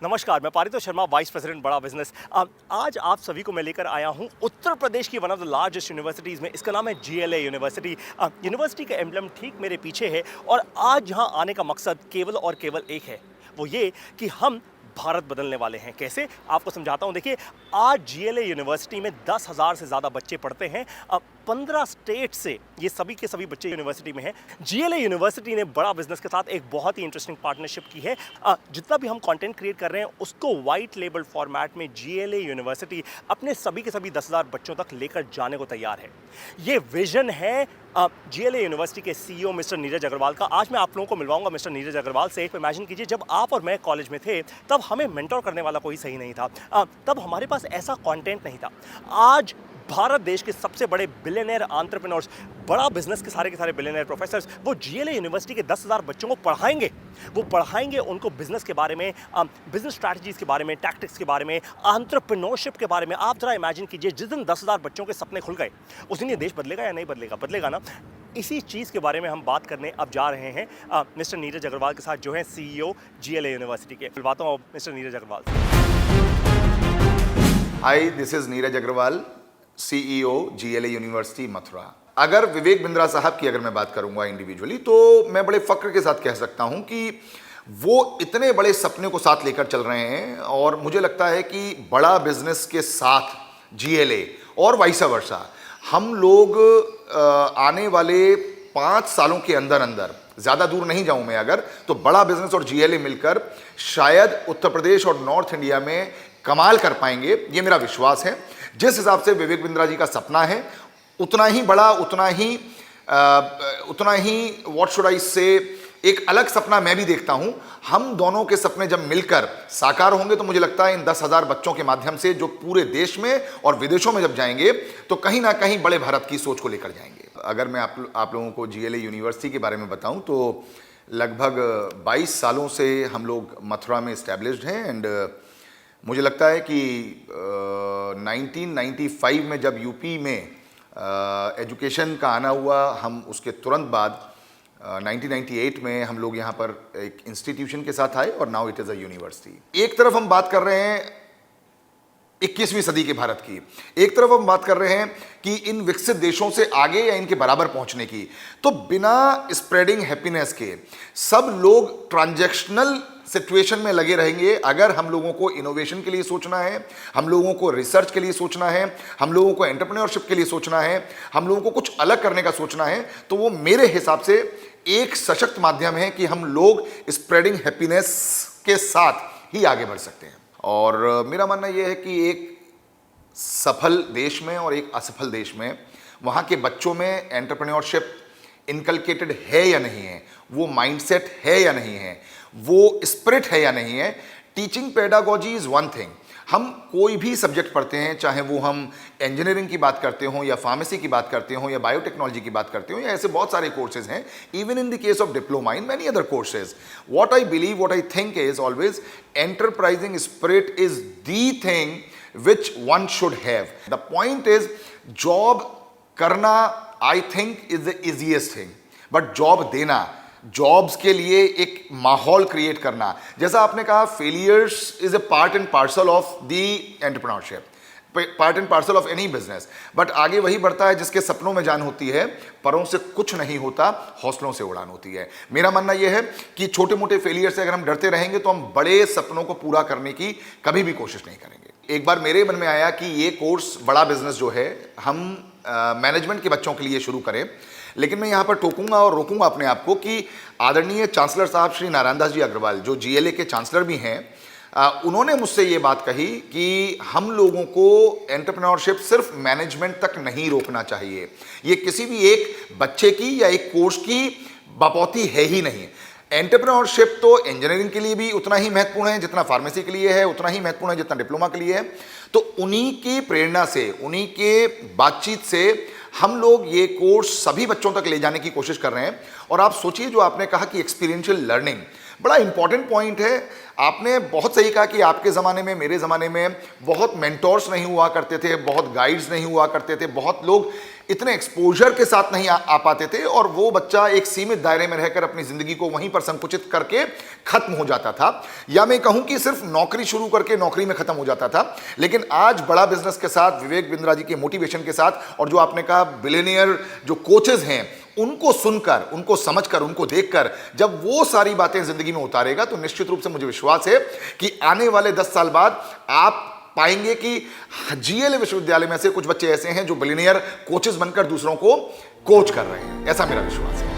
नमस्कार, मैं Paritosh Sharma, vice president बड़ा बिजनेस। आज आप सभी को मैं लेकर आया हूं उत्तर प्रदेश की one of the largest universities में। इसका नाम है जीएलए यूनिवर्सिटी। यूनिवर्सिटी का एम्बलम ठीक मेरे पीछे है और आज यहाँ आने का मकसद केवल और केवल एक है, वो ये कि हम भारत बदलने वाले हैं। कैसे, आपको समझाता हूँ। देखिए, आज जीएलए यूनिवर्सिटी में 10,000 से ज़्यादा बच्चे पढ़ते हैं। 15 स्टेट से ये सभी के सभी बच्चे यूनिवर्सिटी में हैं। जीएलए यूनिवर्सिटी ने बड़ा बिजनेस के साथ एक बहुत ही इंटरेस्टिंग पार्टनरशिप की है। जितना भी हम कंटेंट क्रिएट कर रहे हैं उसको वाइट लेबल फॉर्मेट में जीएलए यूनिवर्सिटी अपने सभी के सभी 10,000 बच्चों तक लेकर जाने को तैयार है। ये विजन है जीएलए यूनिवर्सिटी के सीईओ मिस्टर नीरज अग्रवाल का। आज मैं आप लोगों को मिलवाऊंगा मिस्टर नीरज अग्रवाल से। इमेजिन कीजिए, जब आप और मैं कॉलेज में थे तब हमें मेंटोर करने वाला कोई सही नहीं था। तब हमारे पास ऐसा कंटेंट नहीं था। आज भारत देश के सबसे बड़े बिलियनर एंटरप्रेन्योर्स, बड़ा बिजनेस के सारे बिलियनर प्रोफेसर्स, वो जीएलए यूनिवर्सिटी के 10,000 बच्चों को पढ़ाएंगे। वो पढ़ाएंगे उनको बिजनेस के बारे में, बिजनेस स्ट्रैटेजीज के बारे में, टैक्टिक्स के बारे में, एंटरप्रेन्योरशिप के बारे में। आप जरा इमेजिन कीजिए, जिस दिन 10,000 बच्चों के सपने खुल गए उस दिन ये देश बदलेगा या नहीं बदलेगा? बदलेगा ना। इसी चीज़ के बारे में हम बात करने अब जा रहे हैं मिस्टर नीरज अग्रवाल के साथ, जो है सीईओ जीएलए यूनिवर्सिटी के। मिलवाता हूँ मिस्टर नीरज अग्रवाल से। Hi, this is Neeraj Agarwal, CEO GLA university Mathura. अगर विवेक बिंद्रा साहब की अगर मैं बात करूंगा इंडिविजुअली, तो मैं बड़े फक्र के साथ कह सकता हूं कि वो इतने बड़े सपने को साथ लेकर चल रहे हैं और मुझे लगता है कि बड़ा बिजनेस के साथ जीएलए और वाइस वर्सा हम लोग आने वाले 5 सालों के अंदर अंदर, ज़्यादा दूर नहीं जाऊं मैं अगर, तो बड़ा बिजनेस और जीएलए मिलकर शायद उत्तर प्रदेश और नॉर्थ इंडिया में कमाल कर पाएंगे। ये मेरा विश्वास है। जिस हिसाब से विवेक बिंद्रा जी का सपना है, उतना ही बड़ा, उतना ही व्हाट शुड आई से, एक अलग सपना मैं भी देखता हूं। हम दोनों के सपने जब मिलकर साकार होंगे तो मुझे लगता है इन 10,000 बच्चों के माध्यम से जो पूरे देश में और विदेशों में जब जाएंगे तो कहीं ना कहीं बड़े भारत की सोच को लेकर जाएंगे। अगर मैं आप लोगों को जीएलए यूनिवर्सिटी के बारे में बताऊं तो लगभग 22 सालों से हम लोग मथुरा में इस्टेब्लिश्ड हैं। एंड मुझे लगता है कि 1995 में जब यूपी में एजुकेशन का आना हुआ, हम उसके तुरंत बाद 1998 में हम लोग यहाँ पर एक इंस्टीट्यूशन के साथ आए और now it is a university. एक तरफ हम बात कर रहे हैं 21वीं सदी के भारत की, एक तरफ हम बात कर रहे हैं कि इन विकसित देशों से आगे या इनके बराबर पहुंचने की। तो बिना स्प्रेडिंग हैप्पीनेस के सब लोग ट्रांजैक्शनल सिचुएशन में लगे रहेंगे। अगर हम लोगों को इनोवेशन के लिए सोचना है, हम लोगों को रिसर्च के लिए सोचना है, हम लोगों को एंटरप्रेन्योरशिप के लिए सोचना है, हम लोगों को कुछ अलग करने का सोचना है, तो वो मेरे हिसाब से एक सशक्त माध्यम है कि हम लोग स्प्रेडिंग हैप्पीनेस के साथ ही आगे बढ़ सकते हैं। और मेरा मानना यह है कि एक सफल देश में और एक असफल देश में वहाँ के बच्चों में एंटरप्रेन्योरशिप इनकलकेटेड है या नहीं है, वो माइंडसेट है या नहीं है, वो स्पिरिट है या नहीं है। Teaching pedagogy is one thing. हम कोई भी सब्जेक्ट पढ़ते हैं, चाहे वो हम इंजीनियरिंग की बात करते हों या फार्मेसी की बात करते हों या बायोटेक्नोलॉजी की बात करते हों या ऐसे बहुत सारे कोर्सेज हैं, even in the case of diploma in many other courses. What I believe, what I think is always enterprising spirit is the thing which one should have. The point is, job करना I think is the easiest thing, but job देना, jobs के लिए एक माहौल create करना, जैसा आपने कहा, failures is a part and parcel of the entrepreneurship, part and parcel of any business. But आगे वही बढ़ता है जिसके सपनों में जान होती है, परों से कुछ नहीं होता, हौसलों से उड़ान होती है। मेरा मानना यह है कि छोटे मोटे फेलियर से अगर हम डरते रहेंगे तो हम बड़े सपनों को पूरा करने की कभी भी कोशिश नहीं करेंगे। एक बार मेरे मन में आया कि ये कोर्स बड़ा बिजनेस जो है हम मैनेजमेंट के बच्चों के लिए शुरू करें, लेकिन मैं यहाँ पर टोकूंगा और रोकूंगा अपने आप को कि आदरणीय चांसलर साहब श्री नारायण दास जी अग्रवाल, जो जीएलए के चांसलर भी हैं, उन्होंने मुझसे ये बात कही कि हम लोगों को एंटरप्रेन्योरशिप सिर्फ मैनेजमेंट तक नहीं रोकना चाहिए। ये किसी भी एक बच्चे की या एक कोर्स की बपौती है ही नहीं। एंटरप्रेन्योरशिप तो इंजीनियरिंग के लिए भी उतना ही महत्वपूर्ण है जितना फार्मेसी के लिए है, उतना ही महत्वपूर्ण है जितना डिप्लोमा के लिए है। तो उन्हीं की प्रेरणा से, उन्हीं के बातचीत से हम लोग ये कोर्स सभी बच्चों तक ले जाने की कोशिश कर रहे हैं। और आप सोचिए, जो आपने कहा कि एक्सपीरियंशियल लर्निंग, बड़ा इंपॉर्टेंट पॉइंट है। आपने बहुत सही कहा कि आपके ज़माने में, मेरे ज़माने में बहुत मेंटोर्स नहीं हुआ करते थे, बहुत गाइड्स नहीं हुआ करते थे, बहुत लोग इतने एक्सपोजर के साथ नहीं आ पाते थे, और वो बच्चा एक सीमित दायरे में रहकर अपनी ज़िंदगी को वहीं पर संकुचित करके ख़त्म हो जाता था, या मैं कहूँ कि सिर्फ नौकरी शुरू करके नौकरी में ख़त्म हो जाता था। लेकिन आज बड़ा बिजनेस के साथ, विवेक बिंद्रा जी के मोटिवेशन के साथ, और जो आपने कहा बिलियनियर जो कोचेज़ हैं, उनको सुनकर, उनको समझकर, उनको देखकर जब वो सारी बातें जिंदगी में उतारेगा, तो निश्चित रूप से मुझे विश्वास है कि आने वाले 10 साल बाद आप पाएंगे कि जीएलए विश्वविद्यालय में से कुछ बच्चे ऐसे हैं जो बिलियनियर कोचेस बनकर दूसरों को कोच कर रहे हैं। ऐसा मेरा विश्वास है।